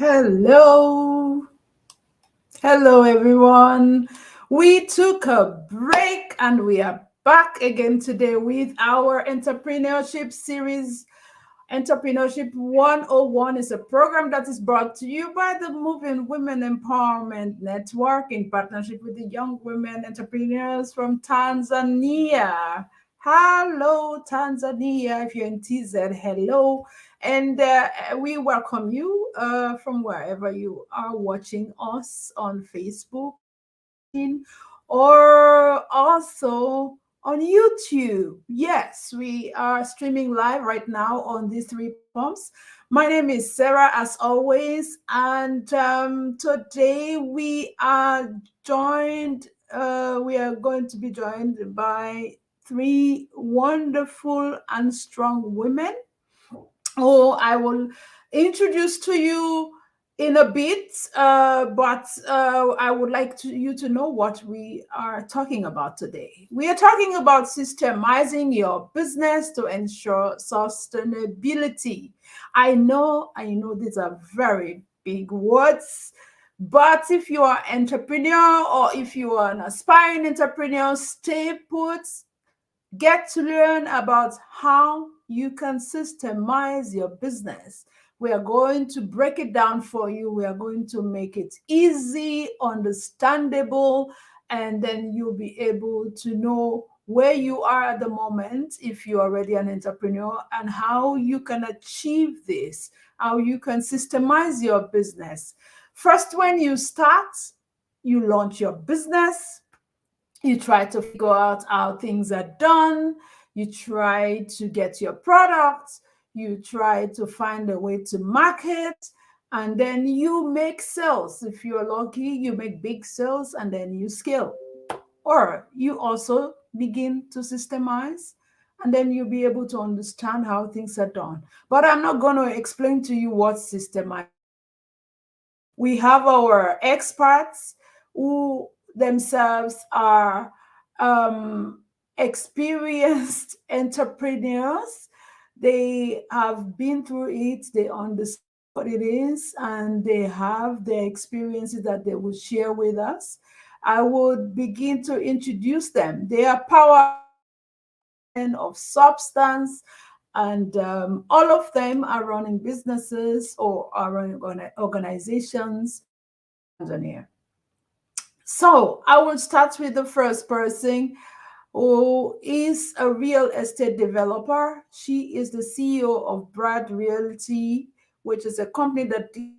Hello. Hello, everyone. We took a break and we are back again today with our entrepreneurship series. Entrepreneurship 101 is a program that is brought to you by the Moving Women Empowerment Network in partnership with the Young Women Entrepreneurs from Tanzania. Hello, Tanzania. If you're in TZ, hello. And we welcome you from wherever you are watching us on Facebook, or also on YouTube. Yes, we are streaming live right now on these three platforms. My name is Sarah, as always, and today we are going to be joined by three wonderful and strong women who I will introduce to you in a bit, but I would like you to know what we are talking about today. We are talking about systemizing your business to ensure sustainability. I know these are very big words, but if you are an entrepreneur or if you are an aspiring entrepreneur, stay put. Get to learn about how you can systemize your business. We are going to break it down for you. We are going to make it easy, understandable, and then you'll be able to know where you are at the moment if you're already an entrepreneur and how you can achieve this, how you can systemize your business. First, when you start, you launch your business, you try to figure out how things are done, you try to get your products, you try to find a way to market, and then you make sales. If you're lucky, you make big sales and then you scale. Or you also begin to systemize and then you'll be able to understand how things are done. But I'm not going to explain to you what systemizing. We have our experts who themselves are experienced entrepreneurs. They have been through it, they understand what it is, and they have their experiences that they will share with us. I would begin to introduce them. They are of substance, and all of them are running businesses or are running organizations in Tanzania. So I will start with the first person who is a real estate developer. She is the CEO of Brad Realty, which is a company that deals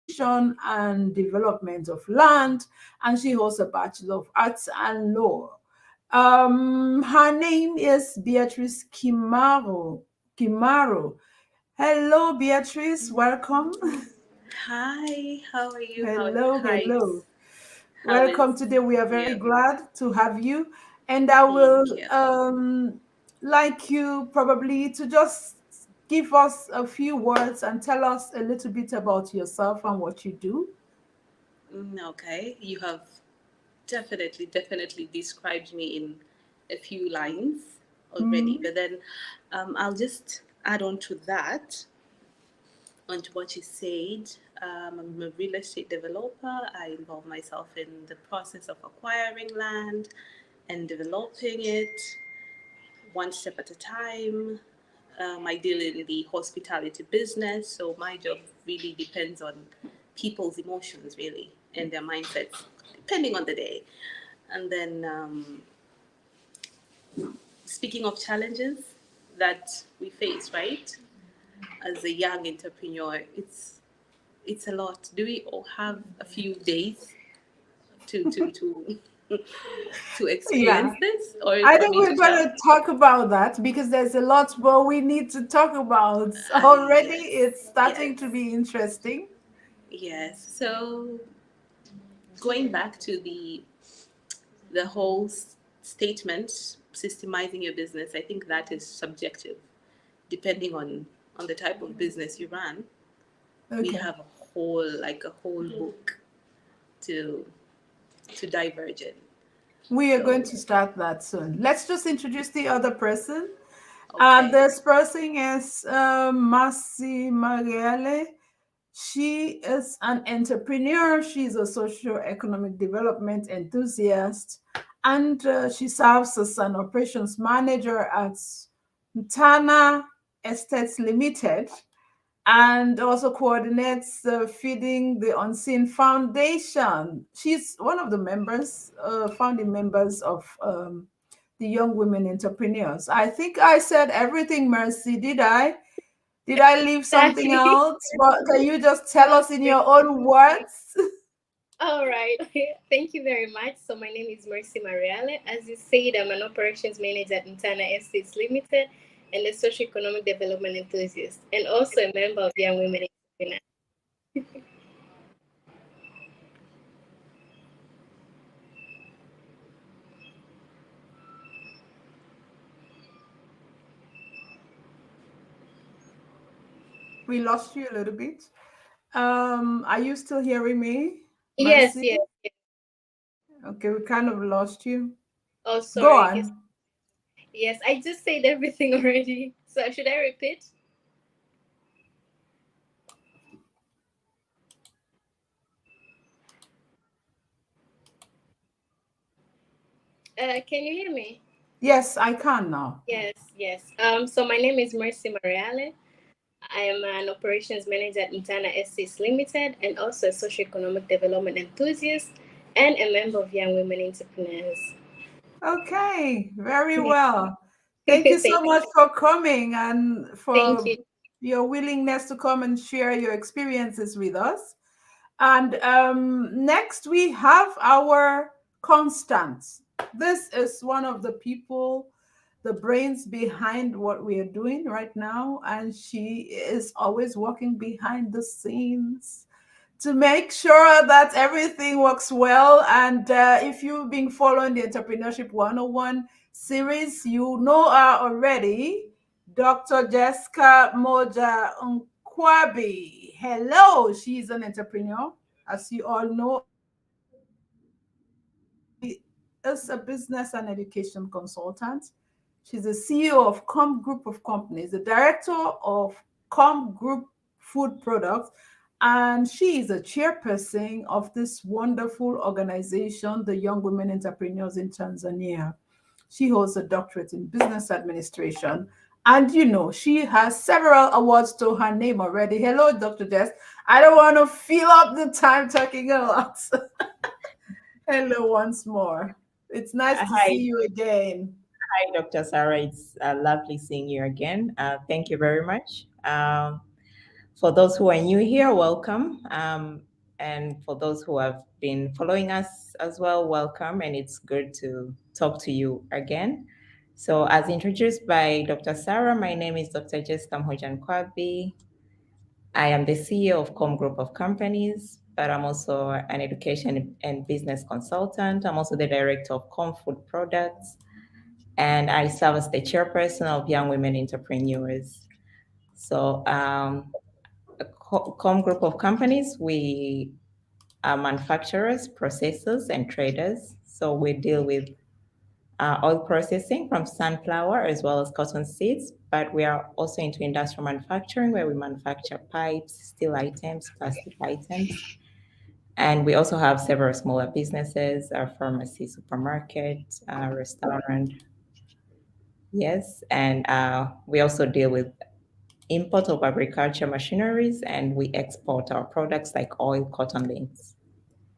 acquisition and development of land, and she holds a Bachelor of Arts and Law. Her name is Beatrice Kimaro. Kimaro. Hello, Beatrice. Welcome. Hi, how are you? Hello, hello. How Welcome is today. We are very you? glad to have you. And I will Thank you. like you probably to just give us a few words and tell us a little bit about yourself and what you do. Okay, you have definitely described me in a few lines already, Mm, but then I'll just add on to that, onto what you said. I'm a real estate developer. I involve myself in the process of acquiring land and developing it one step at a time. I deal in the hospitality business, so my job really depends on people's emotions, really, and their mindsets, depending on the day. And then, speaking of challenges that we face, right, as a young entrepreneur, it's a lot. Do we all have a few days to to yeah. experience this, or I for think me we're to going tell? to talk about that because there's a lot more we need to talk about. Already Yes, it's starting to yes, be interesting. yes. So going back to the whole statement, systemizing your business, I think that is subjective, depending on the type of business you run. We Okay. have a whole book to to diverge in. We are going So to start that soon. Let's just introduce the other person. okay, This person is Masi Marielle. She is an entrepreneur. She's a socio-economic development enthusiast, and she serves as an operations manager at Tana Estates Limited, and also coordinates Feeding the Unseen Foundation. She's one of the members, founding members of the Young Women Entrepreneurs. I think I said everything, Mercy. Did I? Did I leave something Exactly. out? But can you just tell us in your own words? All right. Thank you very much. So my name is Mercy Mariale. As you said, I'm an operations manager at Intana Estates Limited and a socio-economic development enthusiast, and also a member of Young Women Entrepreneurs. We lost you a little bit. Are you still hearing me, Yes, Mercy? yes, yes. Okay, we kind of lost you. Oh, Go sorry. Yes, on. yes. I just said everything already. So should I repeat? Can you hear me? Yes, I can now. Yes, yes. So my name is Mercy Mariale. I am an operations manager at Intana Estates Limited and also a socio-economic development enthusiast and a member of Young Women Entrepreneurs. Okay, very Yeah. well. Thank you so Thank much for coming and thank for you. your willingness to come and share your experiences with us. And next, we have our Constance. This is one of the people, the brains behind what we are doing right now. And she is always working behind the scenes to make sure that everything works well. And if you've been following the Entrepreneurship 101 series, you know her already, Dr. Jessica Moja Nkwabi. Hello, she's an entrepreneur, as you all know, and she is a business and education consultant. She's the CEO of Com Group of Companies, the director of Com Group Food Products, and she is a chairperson of this wonderful organization, the Young Women Entrepreneurs in Tanzania. She holds a doctorate in business administration. And she has several awards to her name already. Hello, Dr. Jess. I don't want to fill up the time talking a lot. Hello, once more. It's nice to see Hi, you again. hi, Dr. Sarah. It's lovely seeing you again. Thank you very much. For those who are new here, welcome. And for those who have been following us as well, welcome. And it's good to talk to you again. So, as introduced by Dr. Sarah, my name is Dr. Jessica Mhojan Kwabi. I am the CEO of Com Group of Companies, but I'm also an education and business consultant. I'm also the director of Com Food Products, and I serve as the chairperson of Young Women Entrepreneurs. So, a Com Group of Companies, we are manufacturers, processors, and traders. So we deal with oil processing from sunflower as well as cotton seeds, but we are also into industrial manufacturing where we manufacture pipes, steel items, plastic items. And we also have several smaller businesses, a pharmacy, supermarket, restaurant. Yes, and we also deal with import of agriculture machineries and we export our products like oil, cotton links.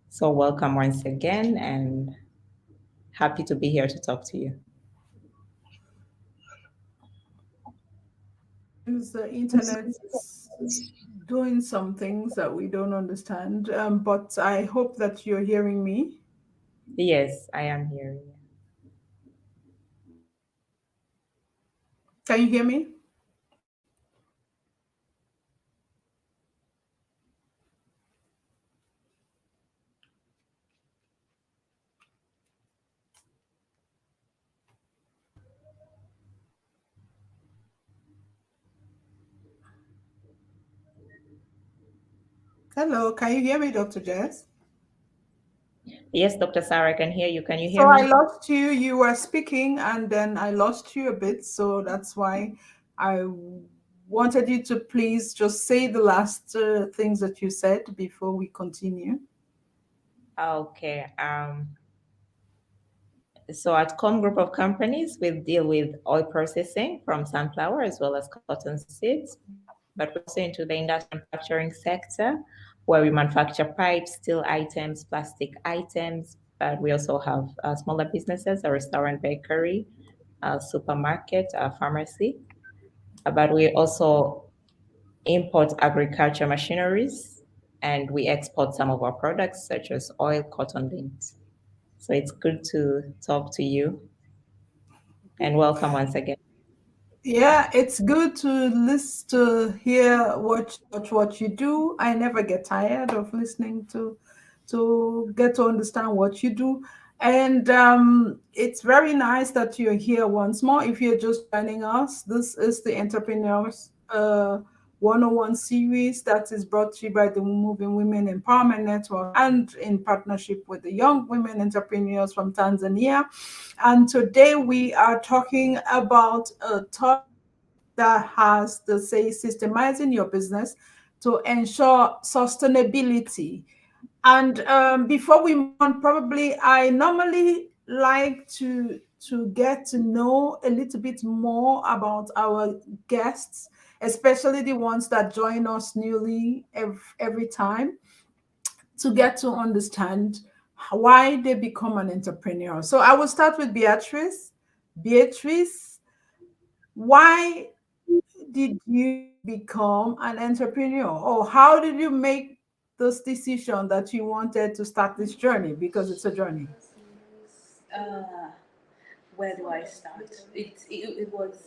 So welcome once again and happy to be here to talk to you. Sometimes the internet is doing some things that we don't understand, but I hope that you're hearing me. Yes, I am here. Can you hear me? Hello, can you hear me, Dr. Jess? Yes, Dr. Sarah, I can hear you. Can you So hear I me? lost you. You were speaking, and then I lost you a bit. So that's why I wanted you to please just say the last things that you said before we continue. Okay. So at Com Group of Companies, we deal with oil processing from sunflower as well as cotton seeds. But we're also into the industrial manufacturing sector where we manufacture pipes, steel items, plastic items. But we also have smaller businesses, a restaurant, bakery, a supermarket, a pharmacy. But we also import agriculture machineries and we export some of our products such as oil, cotton, lint. So it's good to talk to you and welcome once again. Yeah, it's good to listen to hear what you do. I never get tired of listening to get to understand what you do. And it's very nice that you're here once more. If you're just joining us, this is the Entrepreneurs 101 series that is brought to you by the Moving Women Empowerment Network and in partnership with the Young Women Entrepreneurs from Tanzania. And today we are talking about a topic that has to say systemizing your business to ensure sustainability. And before we move on, probably I normally like to get to know a little bit more about our guests, especially the ones that join us newly every time, to get to understand why they become an entrepreneur. So I will start with Beatrice. Beatrice, why did you become an entrepreneur? Or how did you make this decision that you wanted to start this journey? Because it's a journey. Uh, where do I start? It was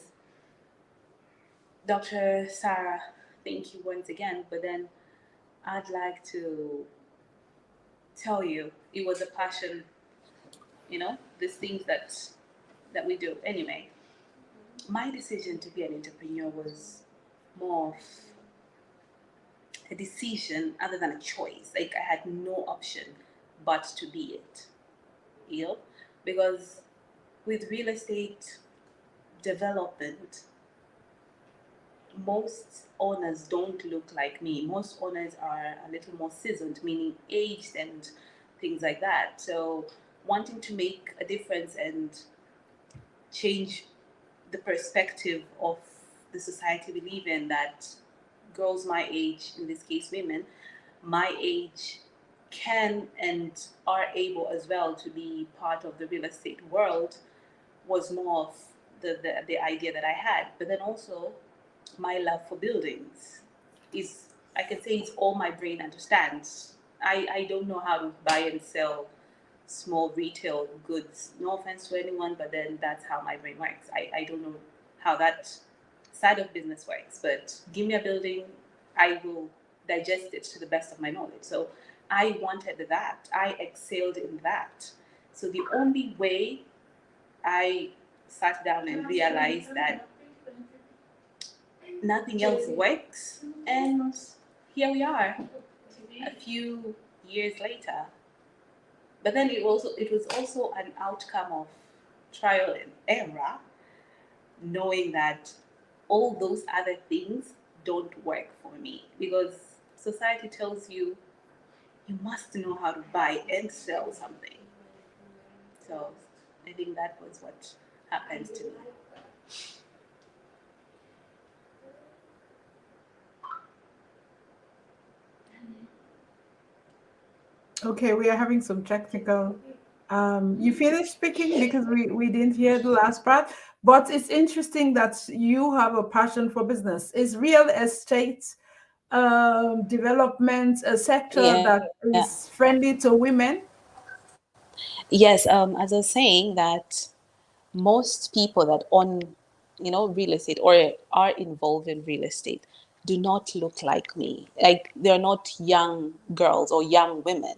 Dr. Sarah. Thank you once again. But then I'd like to tell you it was a passion, these things that we do. Anyway, my decision to be an entrepreneur was more of a decision other than a choice. Like I had no option but to be it. You know? Because with real estate development, most owners don't look like me. Most owners are a little more seasoned, meaning aged and things like that. So wanting to make a difference and change the perspective of the society we live in, that girls my age, in this case women, my age, can and are able as well to be part of the real estate world, was more of the idea that I had. But then also my love for buildings is, I can say, it's all my brain understands. I don't know how to buy and sell small retail goods. No offense to anyone, but then that's how my brain works. I don't know how that side of business works, but give me a building, I will digest it to the best of my knowledge. So I wanted that. I excelled in that. So the only way I sat down and realized that nothing else works, and here we are a few years later. But then it was also an outcome of trial and error, knowing that all those other things don't work for me, because society tells you you must know how to buy and sell something. So I think that was what happened to me. Okay, we are having some technical. You finished speaking because we didn't hear the last part. But it's interesting that you have a passion for business. Is real estate development a sector Yeah. that is friendly to women? Yes. As I was saying, that most people that own, real estate or are involved in real estate do not look like me. Like they're not young girls or young women.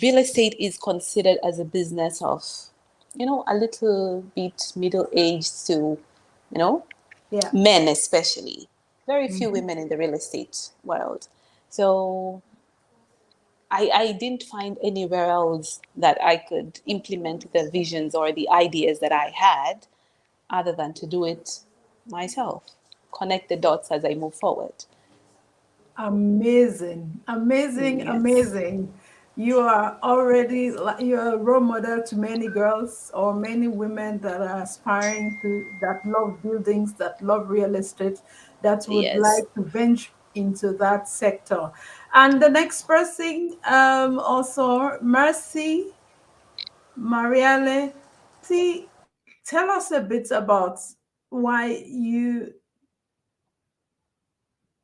Real estate is considered as a business of, a little bit middle aged to, Yeah. men especially. Very few Mhm. women in the real estate world. So I didn't find anywhere else that I could implement the visions or the ideas that I had other than to do it myself. connect the dots as I move forward. Amazing, amazing, Yes. amazing. You are already you're a role model to many girls or many women that are aspiring to, that love buildings, that love real estate, that would Yes. like to venture into that sector. And the next person, also Mercy Mariale. See, tell us a bit about why you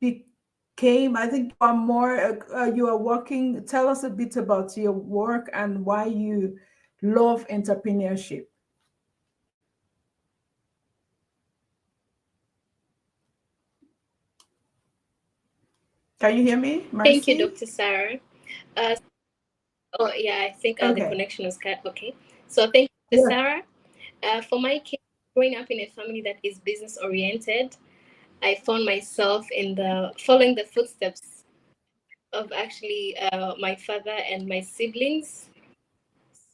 became, I think you are more you are working, tell us a bit about your work and why you love entrepreneurship. Can you hear me, Thank you, Mercy? Dr. Sarah. Uh, oh, yeah, I think the Okay. connection was cut. Okay. So, thank you, Dr. Yeah. Sarah. For my case, growing up in a family that is business oriented, I found myself in the following the footsteps of actually my father and my siblings.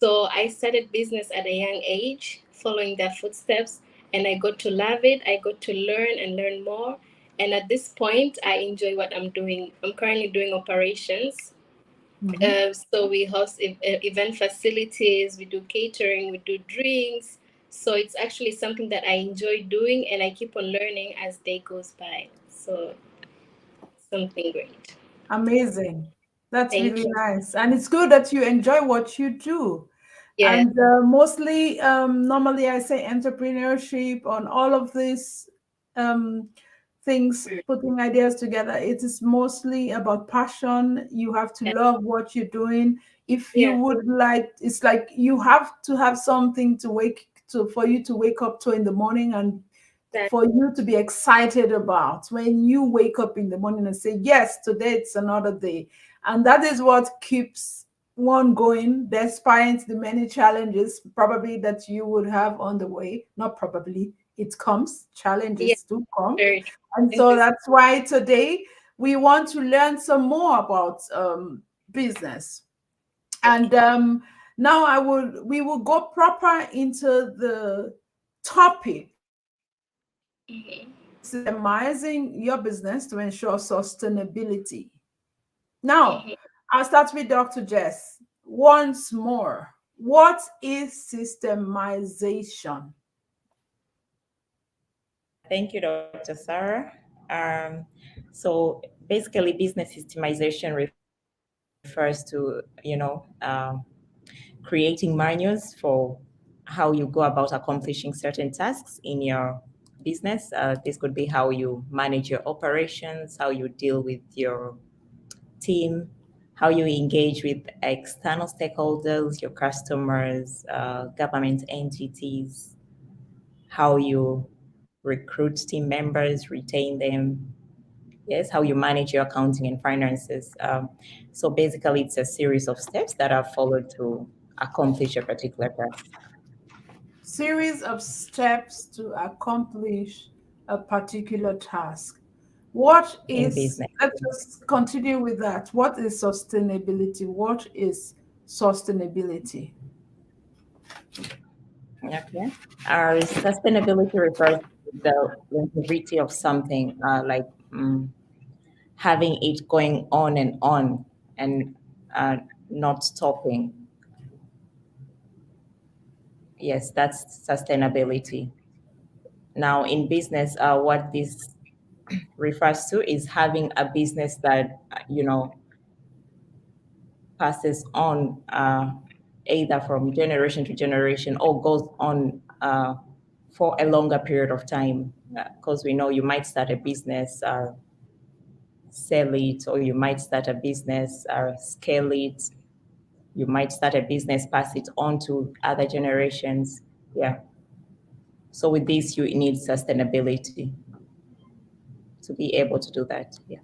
So I started business at a young age, following their footsteps, and I got to love it. I got to learn and learn more. And at this point, I enjoy what I'm doing. I'm currently doing operations. Hmm. So we host event facilities, we do catering, we do drinks. So it's actually something that I enjoy doing, and I keep on learning as day goes by. So something great. Amazing. That's Thank really you. nice. And it's good that you enjoy what you do. Yeah. And mostly, normally I say entrepreneurship on all of these um, things, putting ideas together. It is mostly about passion. You have to Yeah. love what you're doing. If you Yeah. would like, it's like you have to have something to wake to for you to wake up to in the morning and That, for you to be excited about when you wake up in the morning and say, yes, today it's another day. And that is what keeps one going despite the many challenges probably that you would have on the way. Not probably, it comes, yeah, challenges do come. very true. And Thank so you. that's why today we want to learn some more about business. And Okay. now we will go proper into the topic, Mhm. systemizing your business to ensure sustainability. Now, Mhm. I'll start with Dr. Jess. Once more, what is systemization? Thank you, Dr. Sarah. So basically, business systemization refers to, creating manuals for how you go about accomplishing certain tasks in your business. This could be how you manage your operations, how you deal with your team, how you engage with external stakeholders, your customers, government entities, how you recruit team members, retain them, yes, how you manage your accounting and finances. So basically, it's a series of steps that are followed to accomplish a particular task Series of steps to accomplish a particular task. What in is, business. let's just continue with that. What is sustainability? What is sustainability? Okay. Our sustainability refers to the longevity of something, like having it going on and uh, not stopping. Yes, that's sustainability. Now, in business, what this refers to is having a business that, passes on, either from generation to generation or goes on for a longer period of time. Because we know you might start a business, sell it, or you might start a business, scale it. You might start a business, pass it on to other generations. Yeah. So with this, you need sustainability to be able to do that. Yeah.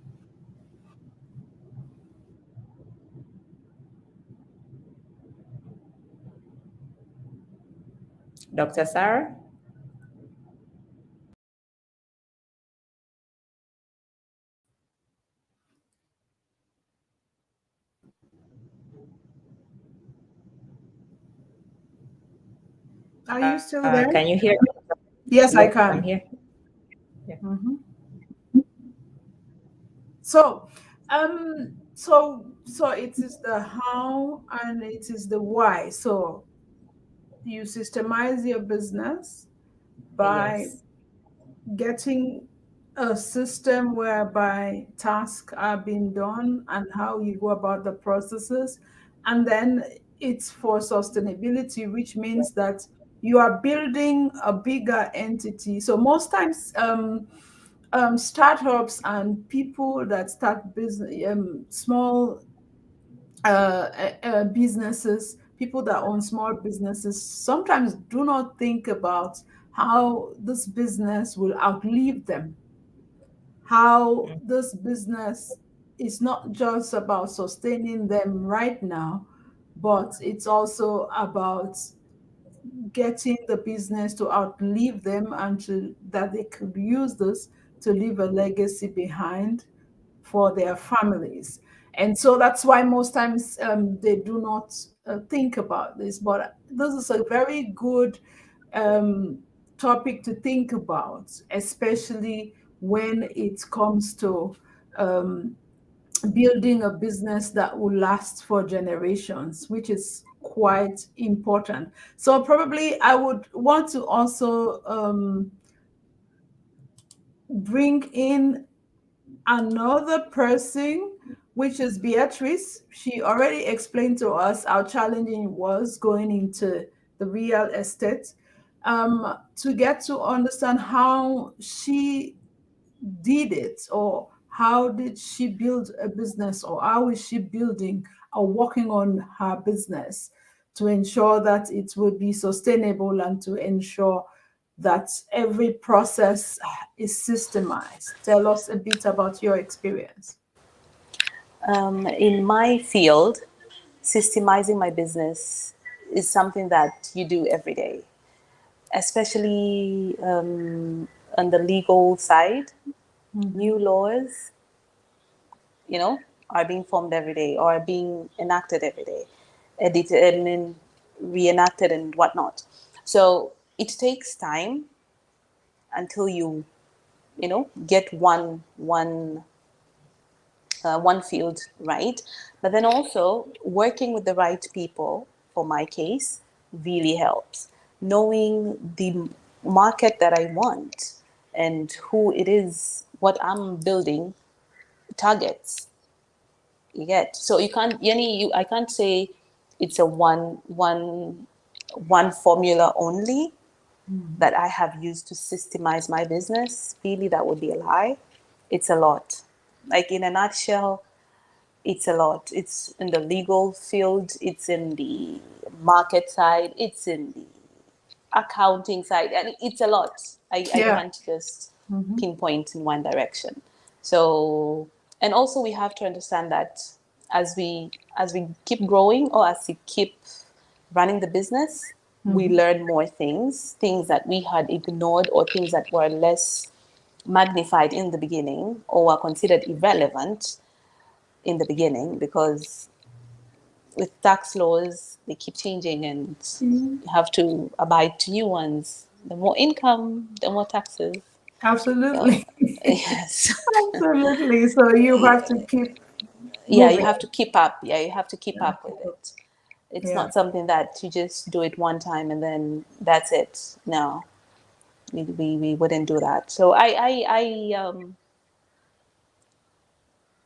Dr. Sarah? Are you still Can there? you hear me? Yes, Yes, I I'm can. here. Yeah. Mhm. So, so it is the how and it is the why. So you systemize your business by Yes. getting a system whereby tasks are being done and how you go about the processes. And then it's for sustainability, which means that you are building a bigger entity. So most times, startups and people that start business, small businesses, people that own small businesses, sometimes do not think about how this business will outlive them, how Mm. this business is not just about sustaining them right now, but it's also about getting the business to outlive them and to that they could use this to leave a legacy behind for their families. And so that's why most times they do not think about this. But this is a very good um, topic to think about, especially when it comes to um, building a business that will last for generations, which is quite important. So probably I would want to also bring in another person, which is Beatrice. She already explained to us how challenging it was going into the real estate, to get to understand how she did it, or how did she build a business, or how is she building or working on her business to ensure that it would be sustainable and to ensure that every process is systemized. Tell us a bit about your experience. In my field, systemizing my business is something that you do every day, especially on the legal side. Mhm. New laws, are being formed every day or are being enacted every day, edited and then reenacted and whatnot. So it takes time until you get one field right. But then also working with the right people, for my case, really helps. Knowing the market that I want and who it is, what I'm building targets. You get, so you can't, I can't say it's a one formula only Mhm. that I have used to systemize my business. Really, that would be a lie. It's a lot. Like in a nutshell, it's a lot. It's in the legal field, it's in the market side, it's in the accounting side, and it's a lot. I Yeah. can't just Mhm. pinpoint in one direction. So, and also we have to understand that as we keep growing or as we keep running the business, we Mhm. learn more things that we had ignored or things that were less magnified in the beginning or were considered irrelevant in the beginning, because with tax laws they keep changing and Mhm. you have to abide to new ones. The more income, the more taxes. So Absolutely. yes. Absolutely. So you have to keep Yeah, you moving. have to keep up. Yeah, you have to keep Yeah. up with it. It's Yeah. not something that you just do it one time and then that's it. No, we wouldn't do that. So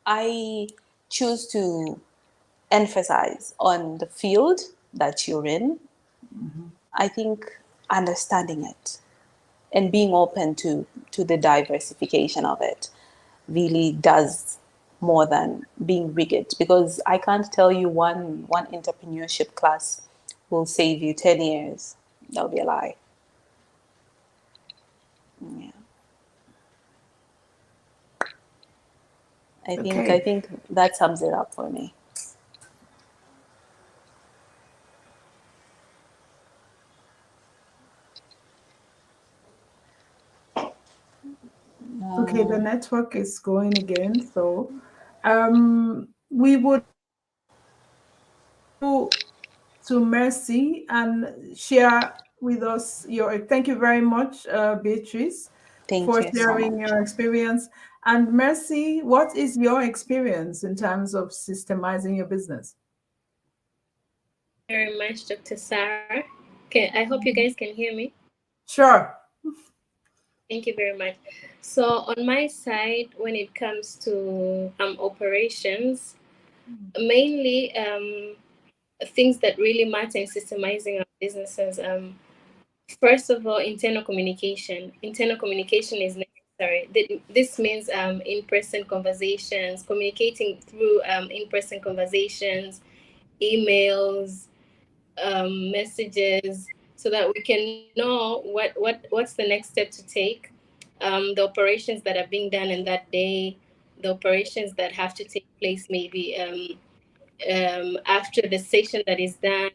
I choose to emphasize on the field that you're in. Mhm. I think understanding it and being open to the diversification of it really does more than being rigid, because I can't tell you one entrepreneurship class will save you 10 years. That would be a lie. Yeah. I think I Okay. think that sums it up for me. Okay, the Uh, network is going again. So we would go to Mercy and share with us your thank you very much, Beatrice. Thank for you so sharing much. your experience. And Mercy, what is your experience in terms of systemizing your business? Thank you very much, Dr. Sarah. Okay, I hope you guys can hear me. Sure. Thank you very much. So on my side, when it comes to operations, mainly things that really matter in systemizing our businesses. First of all, internal communication. Internal communication is necessary. This means in-person conversations, communicating through in-person conversations, emails, messages, so that we can know what's the next step to take, the operations that are being done in that day, the operations that have to take place maybe after the session that is done.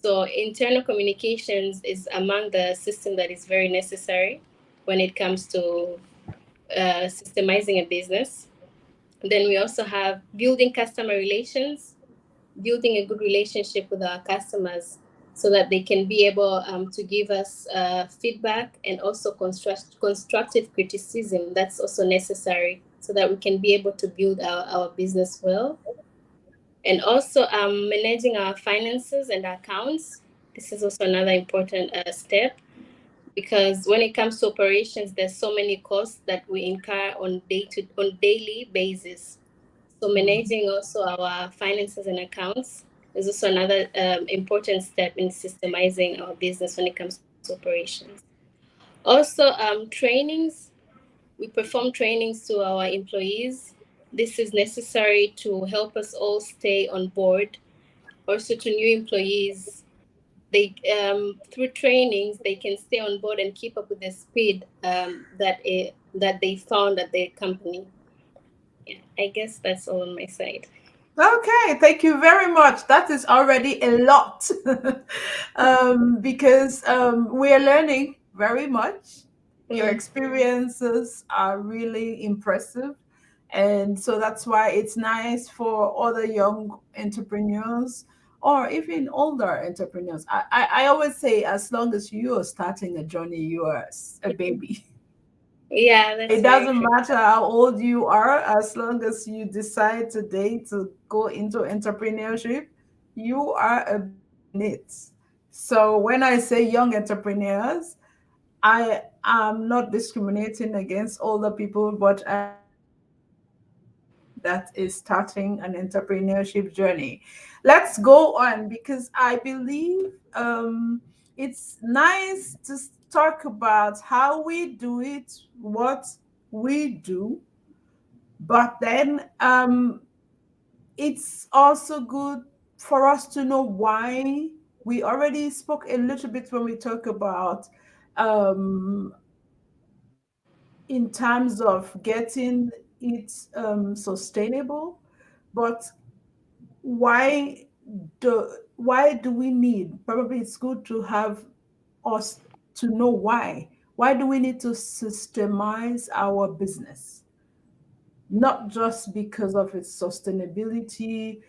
So internal communications is among the system that is very necessary when it comes to systemizing a business. Then we also have building customer relations, building a good relationship with our customers so that they can be able to give us feedback, and also constructive criticism. That's also necessary so that we can be able to build our business well. And also managing our finances and accounts. This is also another important step, because when it comes to operations, there's so many costs that we incur on daily basis. So managing also our finances and accounts is also another important step in systemizing our business when it comes to operations. Also, trainings. We perform trainings to our employees. This is necessary to help us all stay on board. Also, to new employees, they through trainings they can stay on board and keep up with the speed that they found at their company. Yeah, I guess that's all on my side. Okay, thank you very much. That is already a lot because we are learning very much. Your Mm. experiences are really impressive. And so that's why it's nice for other young entrepreneurs or even older entrepreneurs. I always say, as long as you are starting a journey, you are a baby. Yeah, that's It very doesn't true. matter how old you are, as long as you decide today to go into entrepreneurship, you are a baby in it. So when I say young entrepreneurs, I am not discriminating against older people, but I mean anyone that is starting an entrepreneurship journey. Let's go on because I believe it's nice to talk about how we do it, what we do, but then it's also good for us to know why. We already spoke a little bit when we talk about um, in terms of getting it sustainable, but why why do we need, probably it's good to have us to know why do we need to systemize our business, not just because of its sustainability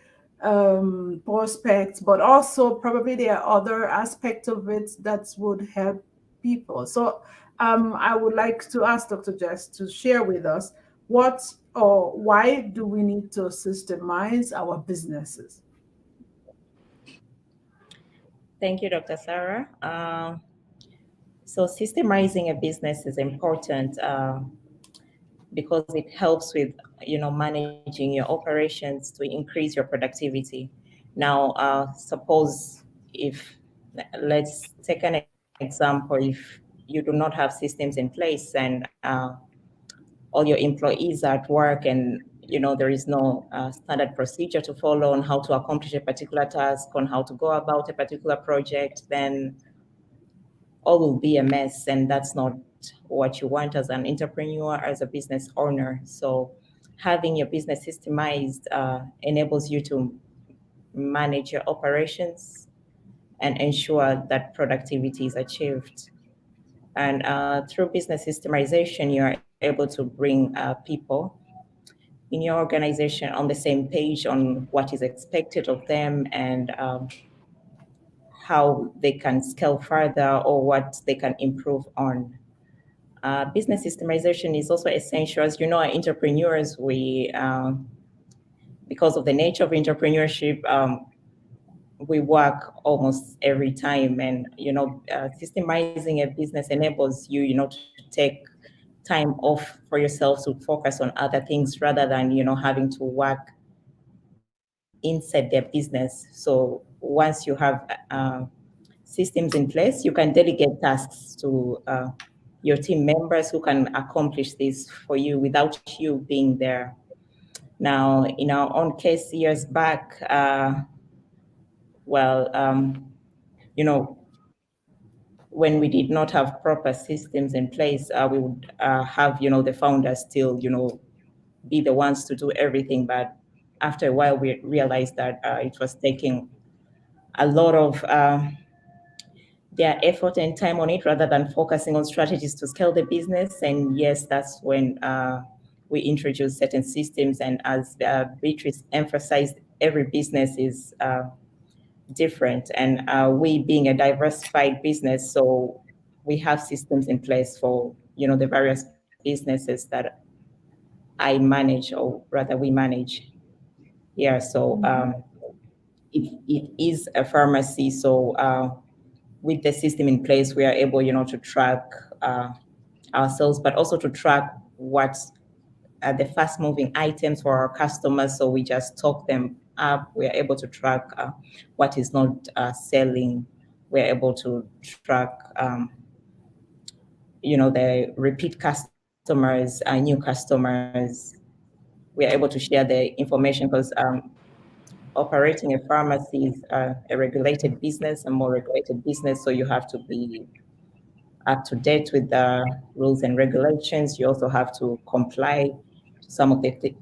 prospects, but also probably there are other aspects of it that would help people. So I would like to ask Dr. Jess to share with us what or why do we need to systemize our businesses? Thank you, Dr. Sarah. So systemizing a business is important because it helps with managing your operations to increase your productivity. Now, suppose if let's take an example, if you do not have systems in place and all your employees are at work and there is no standard procedure to follow on how to accomplish a particular task, on how to go about a particular project, then all will be a mess, and that's not what you want as an entrepreneur, as a business owner. So having your business systemized enables you to manage your operations and ensure that productivity is achieved. And through business systemization, you are able to bring people in your organization on the same page on what is expected of them, and how they can scale further or what they can improve on. Business systemization is also essential. As you know, our entrepreneurs, because of the nature of entrepreneurship, we work almost every time, and systemizing a business enables you, to take time off for yourself to focus on other things rather than having to work inside their business. So once you have systems in place, you can delegate tasks to your team members who can accomplish this for you without you being there. Now, in our own case, years back, well, you know, when we did not have proper systems in place, we would have, the founders still, be the ones to do everything. But after a while, we realized that it was taking a lot of their effort and time on it rather than focusing on strategies to scale the business. And yes, that's when we introduced certain systems. And as Beatrice emphasized, every business is different. And we being a diversified business, so we have systems in place for the various businesses that I manage, or rather we manage. Yeah, so it is a pharmacy. So with the system in place, we are able, to track ourselves, but also to track what's the fast moving items for our customers. So we just stock them up. We are able to track what is not selling. We're able to track, the repeat customers, new customers. We are able to share the information because operating a pharmacy is a regulated business, a more regulated business. So you have to be up to date with the rules and regulations. You also have to comply to some of the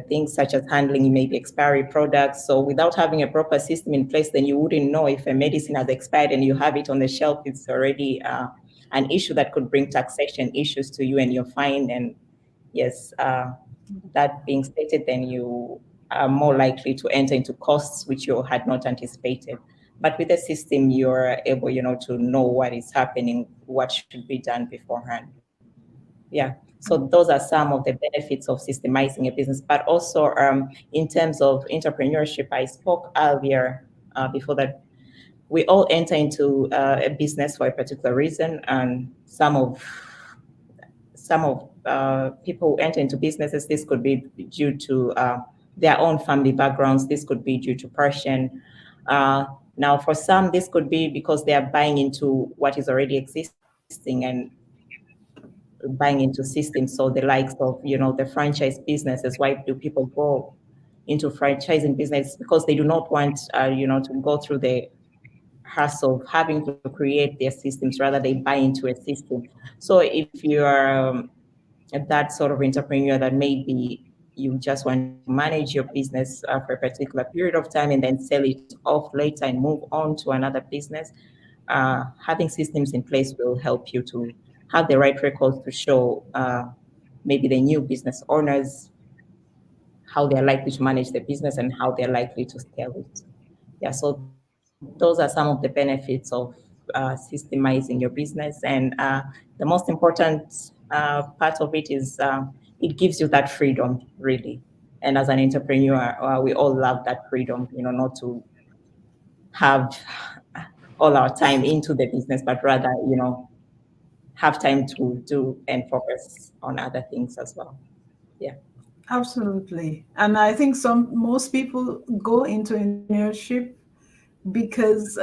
things, such as handling maybe expiry products. So without having a proper system in place, then you wouldn't know if a medicine has expired and you have it on the shelf. It's already an issue that could bring taxation issues to you and your fine. And yes, that being stated, then you are more likely to enter into costs which you had not anticipated. But with the system, you're able, to know what is happening, what should be done beforehand. Yeah. So those are some of the benefits of systemizing a business. But also in terms of entrepreneurship, I spoke earlier before that we all enter into a business for a particular reason, and some of people who enter into businesses, this could be due to their own family backgrounds. This could be due to passion. Uh, Now, for some, this could be because they are buying into what is already existing and buying into systems. So the likes of, the franchise businesses. Why do people go into franchising business? Because they do not want, to go through the hassle of having to create their systems, rather they buy into a system. So if you are that sort of entrepreneur that maybe you just want to manage your business for a particular period of time and then sell it off later and move on to another business, having systems in place will help you to have the right records to show maybe the new business owners how they're likely to manage the business and how they're likely to scale it. Yeah, so those are some of the benefits of systemizing your business. And the most important part of it is it gives you that freedom, really. And as an entrepreneur, we all love that freedom, not to have all our time into the business, but rather, have time to do and focus on other things as well. Yeah. Absolutely. And I think most people go into entrepreneurship because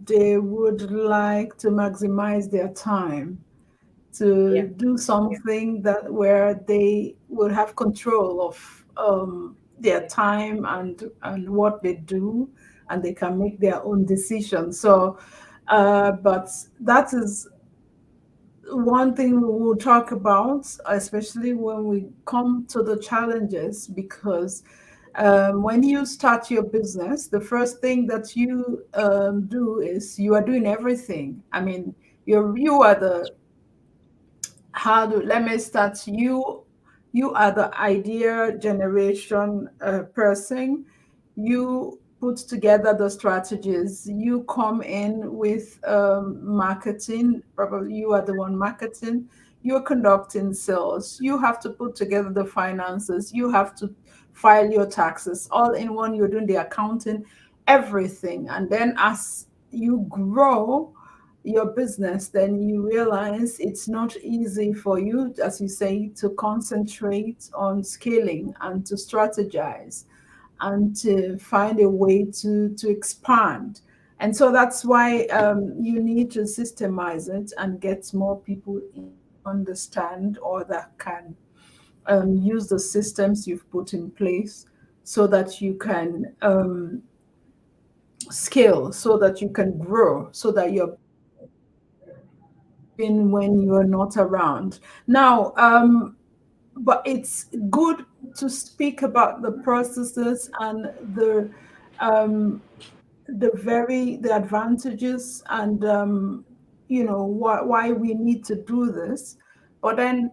they would like to maximize their time to Yeah. do something that where they would have control of their time and what they do, and they can make their own decisions. So, but that is one thing we will talk about, especially when we come to the challenges, because when you start your business, the first thing that you do is you are doing everything. I mean, you are the how do let me start you are the idea generation person. You put together the strategies, you come in with marketing, probably you are the one marketing, you're conducting sales, you have to put together the finances, you have to file your taxes all in one, you're doing the accounting, everything. And then as you grow your business, then you realize it's not easy for you, as you say, to concentrate on scaling and to strategize and to find a way to expand. And so that's why you need to systemize it and get more people in that understand or that can use the systems you've put in place so that you can scale, so that you can grow, so that your business can thrive even when you're not around. Now, but it's good to speak about the processes and um, the advantages and why we need to do this, but then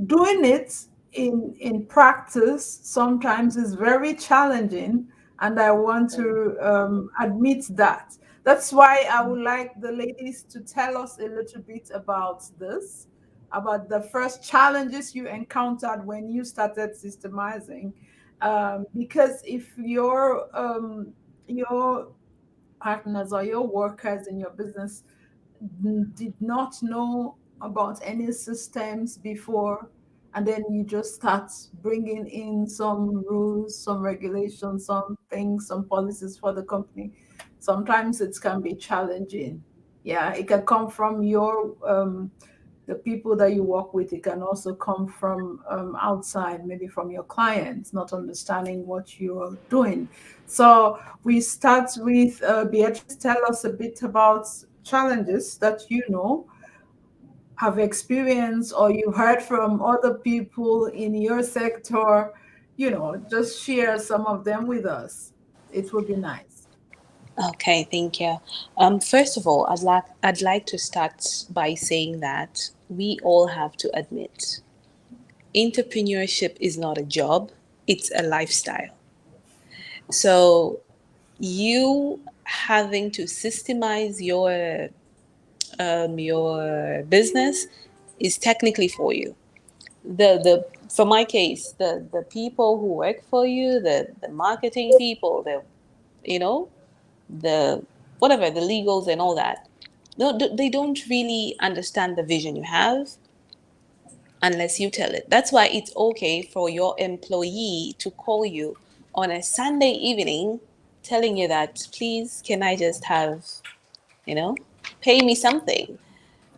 doing it in practice sometimes is very challenging, and I want to admit that. That's why I would like the ladies to tell us a little bit about this, about the first challenges you encountered when you started systemizing, because if your partners or your workers in your business did not know about any systems before, and then you just start bringing in some rules, some regulations, some things, some policies for the company, sometimes it can be challenging. Yeah, it can come from your the people that you work with. It can also come from outside, maybe from your clients not understanding what you're doing. So we start with Beatrice. Tell us a bit about challenges that you know, have experienced, or you heard from other people in your sector. Just share some of them with us. It would be nice. Okay, thank you. First of all, I'd like to start by saying that we all have to admit entrepreneurship is not a job, it's a lifestyle. So you having to systemize your business is technically for you. The For my case, the people who work for you, the marketing people, the you know the whatever, the legals and all that, no, they don't really understand the vision you have unless you tell it. That's why it's okay for your employee to call you on a Sunday evening telling you that, please, can I just have, you know, pay me something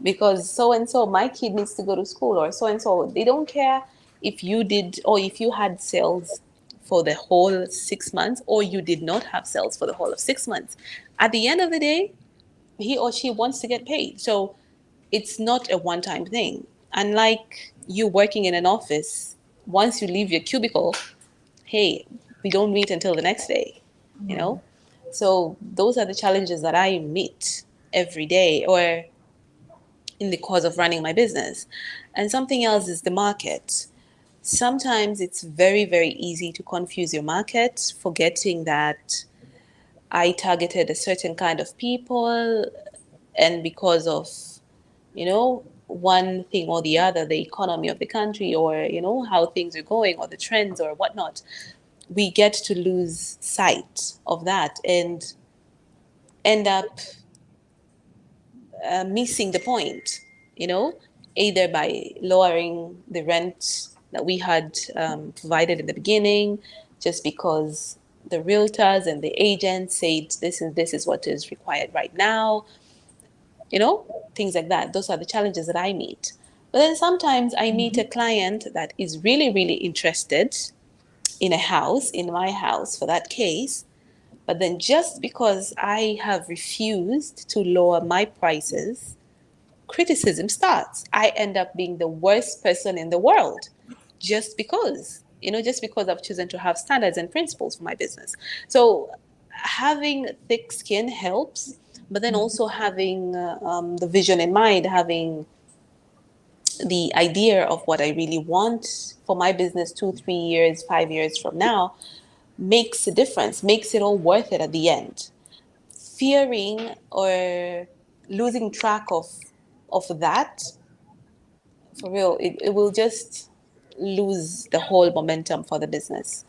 because so and so, my kid needs to go to school, or so and so. They don't care if you did or if you had sales for the whole 6 months or you did not have sales for the whole of 6 months. At the end of the day, he or she wants to get paid. So it's not a one time thing. Unlike you working in an office, once you leave your cubicle, hey, we don't meet until the next day, you know? So those are the challenges that I meet every day or in the course of running my business. And something else is the market. Sometimes it's very, very easy to confuse your market, forgetting that I targeted a certain kind of people, and because of one thing or the other, the economy of the country, or how things are going, or the trends or whatnot, we get to lose sight of that and end up missing the point, either by lowering the rent that we had provided in the beginning, just because the realtors and the agents said this is what is required right now, things like that. Those are the challenges that I meet. But then sometimes I meet a client that is really, really interested in a house, in my house for that case. But then just because I have refused to lower my prices, criticism starts. I end up being the worst person in the world just because I've chosen to have standards and principles for my business. So having thick skin helps, but then also having the vision in mind, having the idea of what I really want for my business 2, 3 years, 5 years from now makes a difference, makes it all worth it at the end. Fearing or losing track of that for real, it will just lose the whole momentum for the business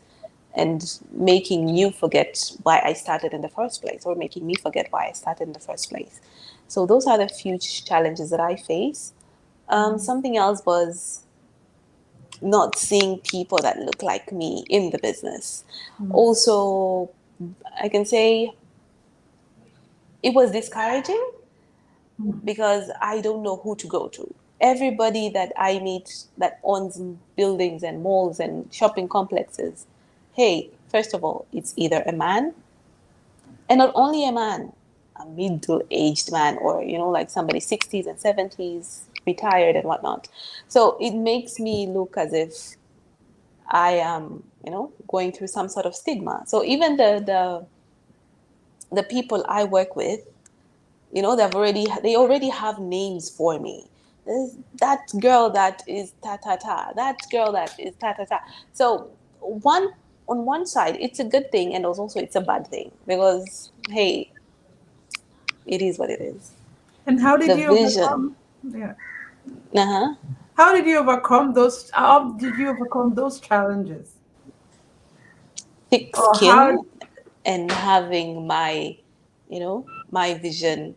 and making you forget why I started in the first place, or making me forget why I started in the first place. So those are the few challenges that I face. Something else was not seeing people that look like me in the business. Also, I can say it was discouraging because I don't know who to go to. Everybody that I meet that owns buildings and malls and shopping complexes, hey, first of all, it's either a man, and not only a man, a middle-aged man, or like somebody 60s and 70s, retired and whatnot. So it makes me look as if I am, going through some sort of stigma. So even the people I work with, they already have names for me. There's that girl that is ta ta ta, that girl that is ta ta ta. So one on one side it's a good thing, and also it's a bad thing, because hey, it is what it is. And how did The you vision. overcome? Yeah. Uh-huh. How did you overcome those challenges? Thick Or how? skin and having my vision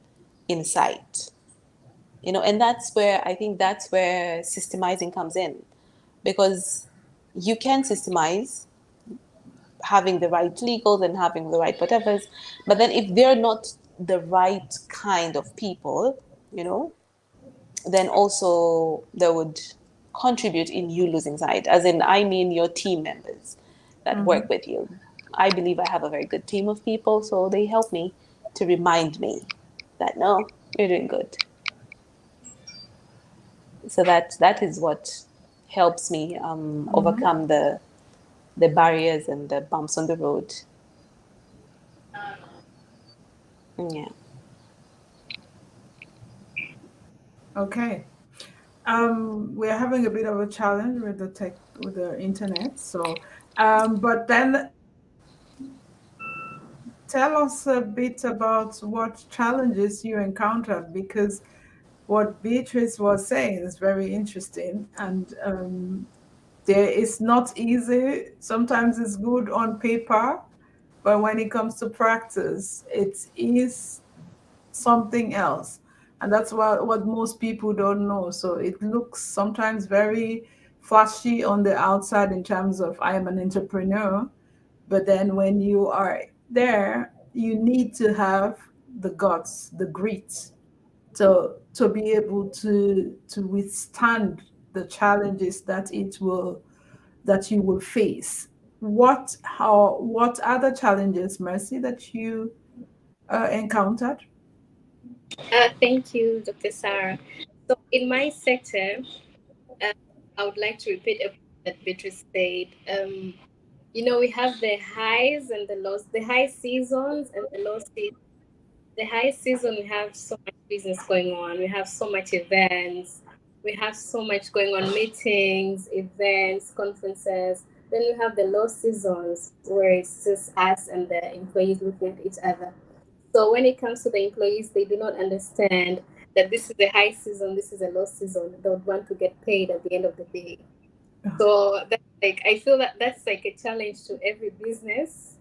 in sight. And that's where systemizing comes in, because you can systemize having the right legals and having the right whatevers, but then if they're not the right kind of people, you know then also they would contribute in you losing sight, as in, I mean, your team members that work with you. I believe I have a very good team of people, so they help me to remind me that no, you're doing good. So that is what helps me overcome the barriers and the bumps on the road. Yeah. Okay. We're having a bit of a challenge with with the internet. So, but then tell us a bit about what challenges you encountered, because what Beatrice was saying is very interesting, and there is not easy. Sometimes it's good on paper, but when it comes to practice, it is something else. And that's what most people don't know. So it looks sometimes very flashy on the outside in terms of I am an entrepreneur, but then when you are there, you need to have the guts, the grit, to be able to withstand the challenges that you will face. What other challenges, Mercy, that you encountered? Thank you, Dr. Sarah. So, in my sector, uh, I would like to repeat a point that Beatrice said. We have the highs and the lows, the high seasons and the low seasons. The high season, we have so much business going on. We have so much events. We have so much going on, meetings, events, conferences. Then we have the low seasons where it's just us and the employees looking at each other. So when it comes to the employees, they do not understand that this is a high season, this is a low season. They would want to get paid at the end of the day. So that's like, I feel that that's like a challenge to every business.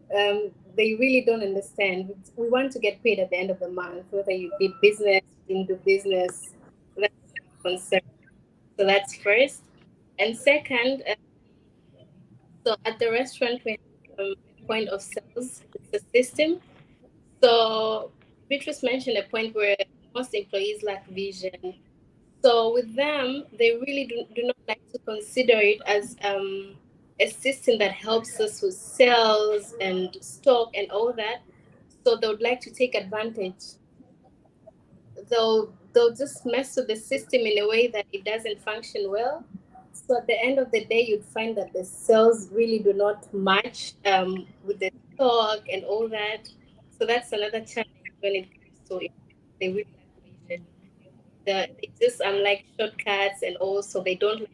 They really don't understand. We want to get paid at the end of the month, whether you did business, you didn't do business. That's a concern. So that's first. And second, so at the restaurant, we have a point of sales. It's a system. So Beatrice mentioned a point where most employees lack vision. So with them, they really do not like to consider it as a system that helps us with sales and stock and all that. So they would like to take advantage. They'll just mess with the system in a way that it doesn't function well. So at the end of the day, you'd find that the sales really do not match with the stock and all that. So that's another challenge when it comes to it. They really lack vision. They just like shortcuts, and also they don't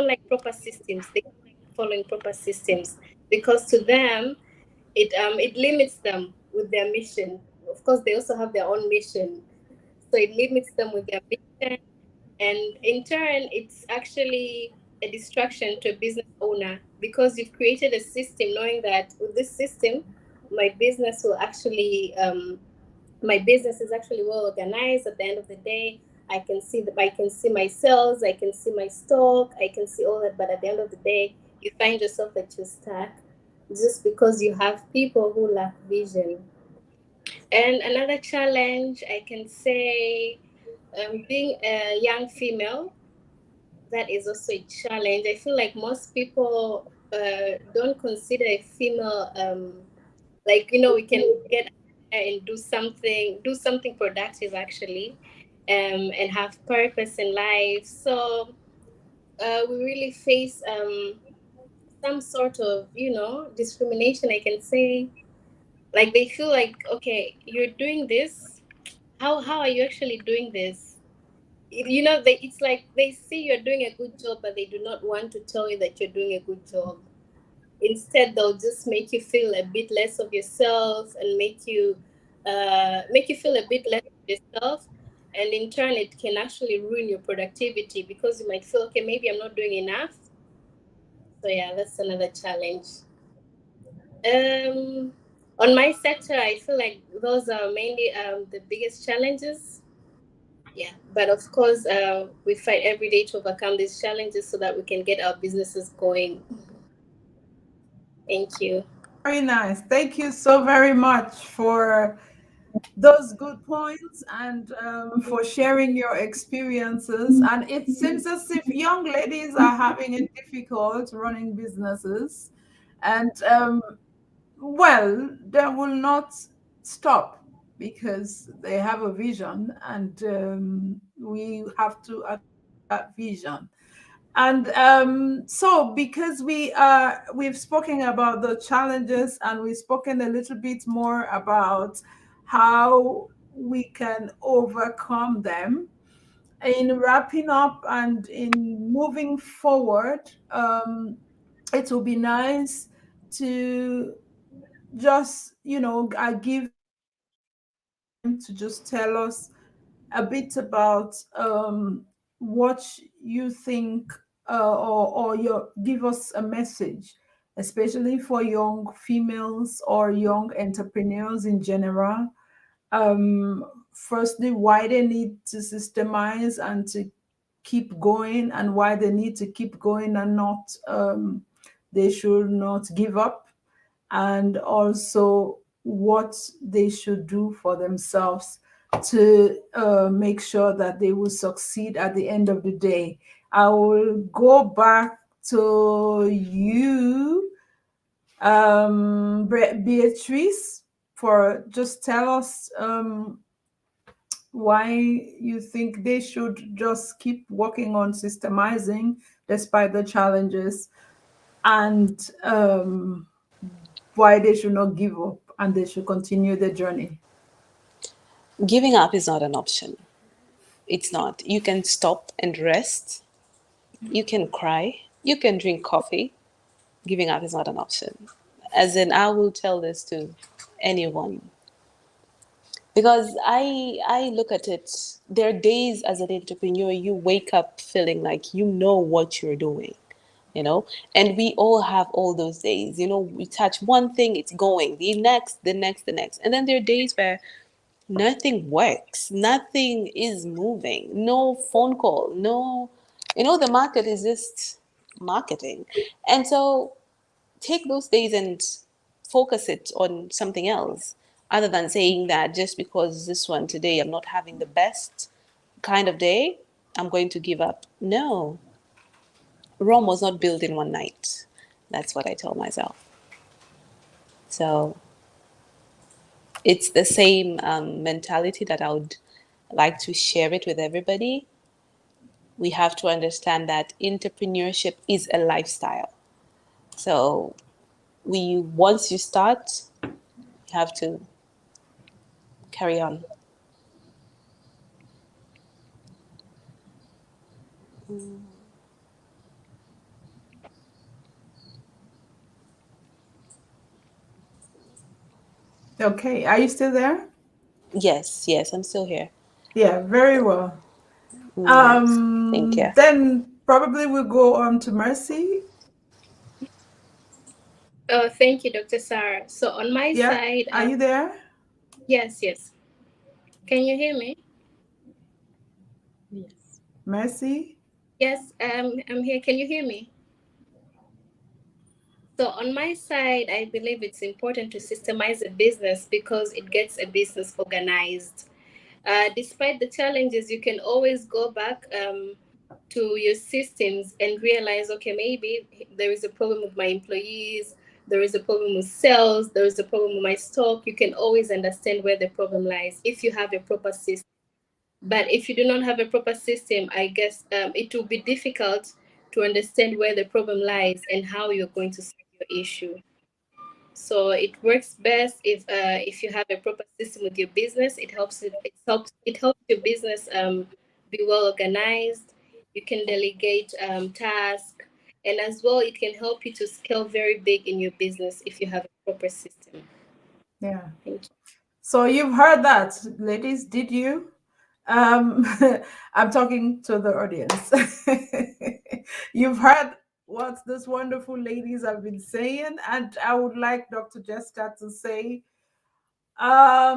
like proper systems. They don't like following proper systems because to them it limits them with their mission. Of course, they also have their own mission, so it limits them with their mission. And in turn, it's actually a distraction to a business owner because you've created a system knowing that with this system, my business will actually my business is actually well organized. At the end of the day, I can see my sales, I can see my stock, I can see all that. But at the end of the day, you find yourself that you're stuck just because you have people who lack vision. And another challenge I can say, being a young female, that is also a challenge. I feel like most people don't consider a female like, you know, we can get out there and do something productive actually, and have purpose in life. So we really face some sort of, you know, discrimination, I can say. Like they feel like, okay, you're doing this. How are you actually doing this? You know, it's like they see you're doing a good job, but they do not want to tell you that you're doing a good job. Instead, they'll just make you feel a bit less of yourself and make you feel a bit less of yourself. And in turn, it can actually ruin your productivity because you might feel, okay, maybe I'm not doing enough. So yeah, that's another challenge. Um, on my sector, I feel like those are mainly the biggest challenges. Yeah, but of course, we fight every day to overcome these challenges so that we can get our businesses going. Thank you. Very nice. Thank you so very much for those good points and for sharing your experiences. And it seems as if young ladies are having it difficult running businesses. And well, they will not stop because they have a vision, and we have to achieve that vision. And so, because we've spoken about the challenges, and we've spoken a little bit more about how we can overcome them. In wrapping up and in moving forward, it will be nice to just, I give you some time to just tell us a bit about what you think, or your give us a message, especially for young females or young entrepreneurs in general. Firstly, why they need to systemize and to keep going, and why they need to keep going and not they should not give up, and also what they should do for themselves to make sure that they will succeed at the end of the day. I will go back to you, Beatrice, for just tell us why you think they should just keep working on systemizing despite the challenges, and why they should not give up and they should continue the journey. Giving up is not an option. It's not. You can stop and rest. You can cry. You can drink coffee. Giving up is not an option. As in, I will tell this to anyone because I look at it. There are days as an entrepreneur you wake up feeling like you know what you're doing, you know, and we all have all those days. You know, we touch one thing, it's going the next, the next, the next, and then there are days where nothing works, nothing is moving, no phone call, no, you know, the market is just marketing. And so take those days and focus it on something else other than saying that just because this one today I'm not having the best kind of day, I'm going to give up. No, Rome was not built in one night. That's what I tell myself. So it's the same mentality that I would like to share it with everybody. We have to understand that entrepreneurship is a lifestyle. So we once you start, you have to carry on. Okay, are you still there? Yes, yes, I'm still here. Yeah, very well. Nice. Thank you. Then probably we'll go on to Mercy. Oh, thank you, Dr. Sarah. So on my Yeah, side, are you there? yes, yes. Can you hear me? Yes. Mercy? Yes, I'm here. Can you hear me? So on my side, I believe it's important to systemize a business because it gets a business organized. Despite the challenges, you can always go back to your systems and realize, okay, maybe there is a problem with my employees, there is a problem with sales, there is a problem with my stock. You can always understand where the problem lies if you have a proper system. But if you do not have a proper system, I guess it will be difficult to understand where the problem lies and how you're going to solve your issue. So it works best if you have a proper system with your business. It helps your business be well organized. You can delegate tasks, and as well, it can help you to scale very big in your business if you have a proper system. Yeah. Thank you. So you've heard that, ladies, did you? Um, I'm talking to the audience. You've heard what these wonderful ladies have been saying, and I would like Dr. Jessica to say,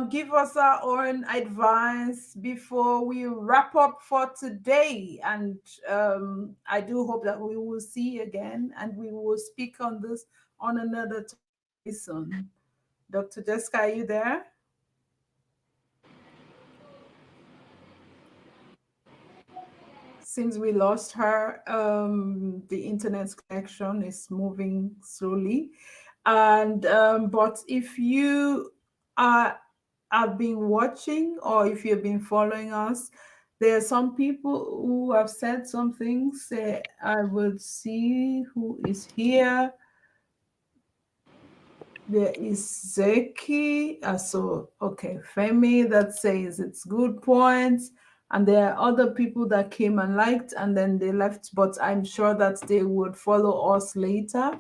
give us our own advice before we wrap up for today. And I do hope that we will see you again and we will speak on this on another topic very soon. Dr. Jessica, are you there? Since we lost her, the internet's connection is moving slowly. And but if you are have been watching or if you've been following us, there are some people who have said some things. I will see who is here. There is Zeki. So, okay, Femi that says it's good points. And there are other people that came and liked and then they left, but I'm sure that they would follow us later.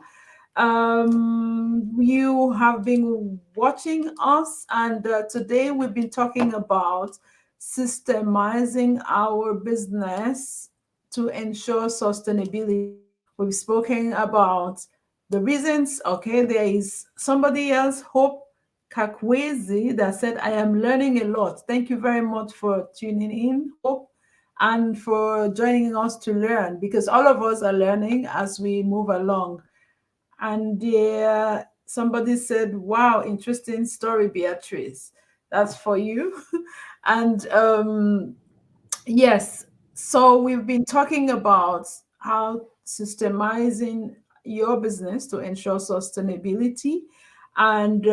You have been watching us, and today we've been talking about systemizing our business to ensure sustainability. We've spoken about the reasons. Okay, there is somebody else, Hope Kakwezi, that said, I am learning a lot. Thank you very much for tuning in, Hope, and for joining us to learn, because all of us are learning as we move along. And somebody said, wow, interesting story, Beatrice. That's for you. And yes, so we've been talking about how systemizing your business to ensure sustainability. And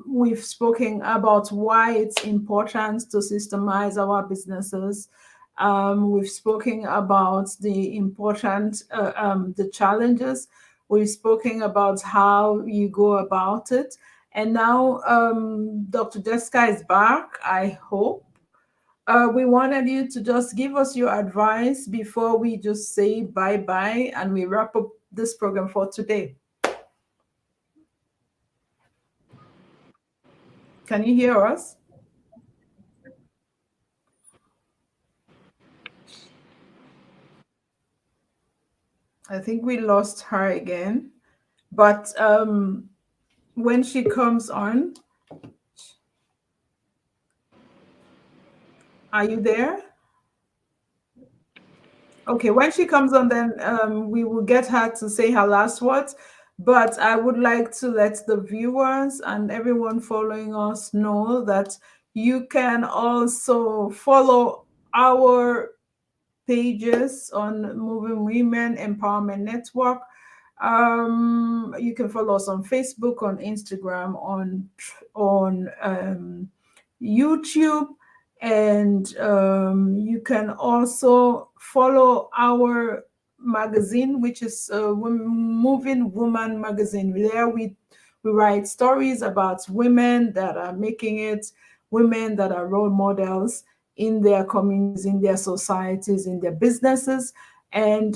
we've spoken about why it's important to systemize our businesses. We've spoken about the challenges. We've spoken about how you go about it. And now Dr. Jessica is back, I hope. We wanted you to just give us your advice before we just say bye bye and we wrap up this program for today. Can you hear us? I think we lost her again. But when she comes on, are you there? Okay, when she comes on, then we will get her to say her last words. But I would like to let the viewers and everyone following us know that you can also follow our pages on Moving Women Empowerment Network. You can follow us on Facebook, on Instagram, on YouTube, and you can also follow our magazine, which is Moving Woman magazine. There we write stories about women that are making it, women that are role models in their communities, in their societies, in their businesses. And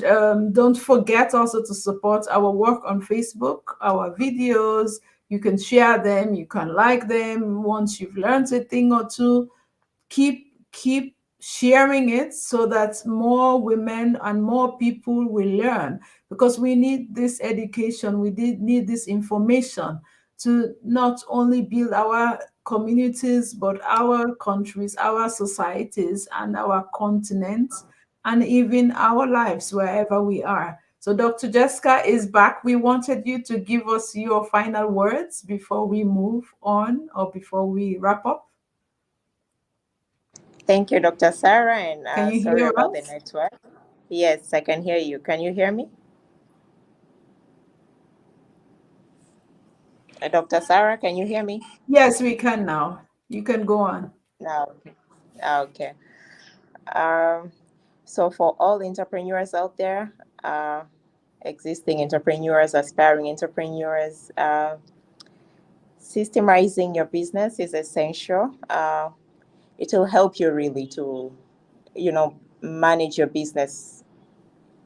don't forget also to support our work on Facebook, our videos. You can share them, you can like them once you've learned a thing or two. Keep sharing it so that more women and more people will learn, because we need this education, we need this information to not only build our communities but our countries, our societies, and our continents, and even our lives wherever we are. So Dr. Jessica is back. We wanted you to give us your final words before we move on or before we wrap up. Thank you, Dr. Sarah, and Can you sorry hear about the us? network. Yes, I can hear you. Can you hear me? Dr. Sarah, can you hear me? Yes, we can now. You can go on. No. Okay. Um, so for all entrepreneurs out there, uh, existing entrepreneurs, aspiring entrepreneurs, systemizing your business is essential. It will help you really to, manage your business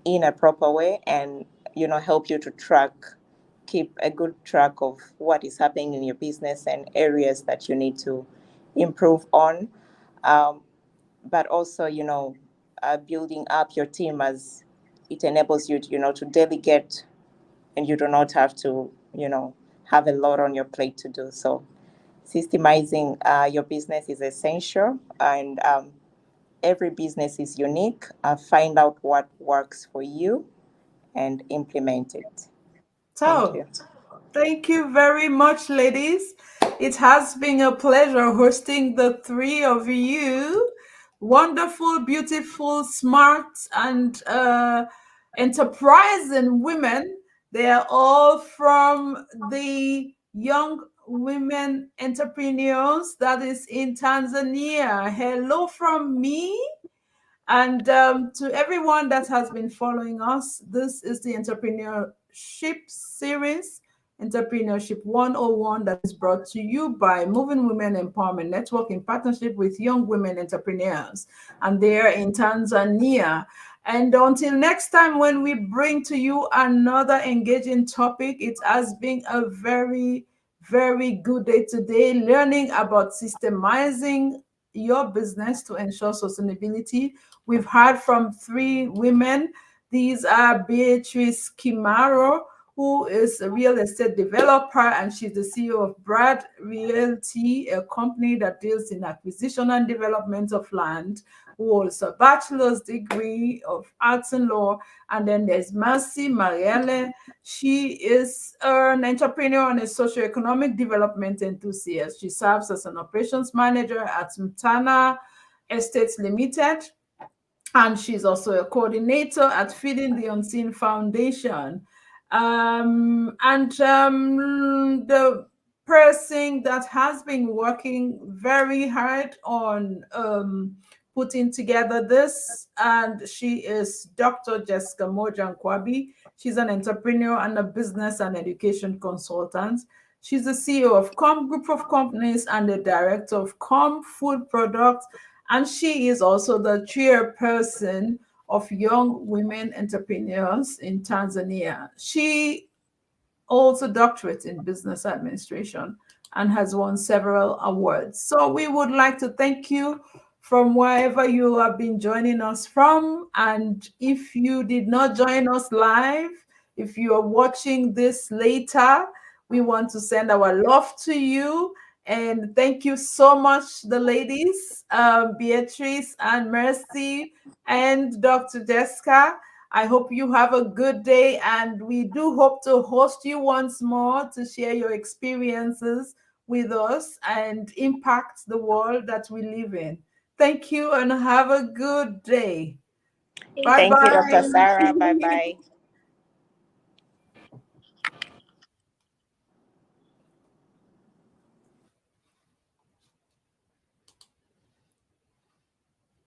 in a proper way, and help you to keep a good track of what is happening in your business and areas that you need to improve on. um, but also, building up your team, as it enables you to, to delegate, and you do not have to, have a lot on your plate to do so. Systemizing your business is essential, and every business is unique. Find out what works for you and implement it. Thank So, you. thank you very much, ladies. It has been a pleasure hosting the three of you. Wonderful, beautiful, smart, and enterprising women. They are all from the Young Women Entrepreneurs that is in Tanzania. Hello from me. And to everyone that has been following us, this is the Entrepreneurship Series, Entrepreneurship 101, that is brought to you by Moving Women Empowerment Network in partnership with Young Women Entrepreneurs. And they're in Tanzania. And until next time, when we bring to you another engaging topic, it has been a very, very good day today, learning about systemizing your business to ensure sustainability. We've heard from three women. These are Beatrice Kimaro, who is a real estate developer, and she's the CEO of Brad Realty, a company that deals in acquisition and development of land, who holds a bachelor's degree of arts and law. And then there's Mercy Marielle. She is an entrepreneur and a socioeconomic development enthusiast. She serves as an operations manager at Mtana Estates Limited, and she's also a coordinator at Feeding the Unseen Foundation. And the person that has been working very hard on putting together this, and she is Dr. Jessica Mojan Kwabi. She's an entrepreneur and a business and education consultant. She's the CEO of Com Group of Companies and the director of Com Food Products, and she is also the chairperson of Young Women Entrepreneurs in Tanzania. She holds a doctorate in business administration and has won several awards. So we would like to thank you from wherever you have been joining us from. And if you did not join us live, if you are watching this later, we want to send our love to you. And thank you so much, the ladies, Beatrice and Mercy and Dr. Jessica. I hope you have a good day, and we do hope to host you once more to share your experiences with us and impact the world that we live in. Thank you and have a good day. Bye Thank you, Dr. bye. Sarah. Bye bye.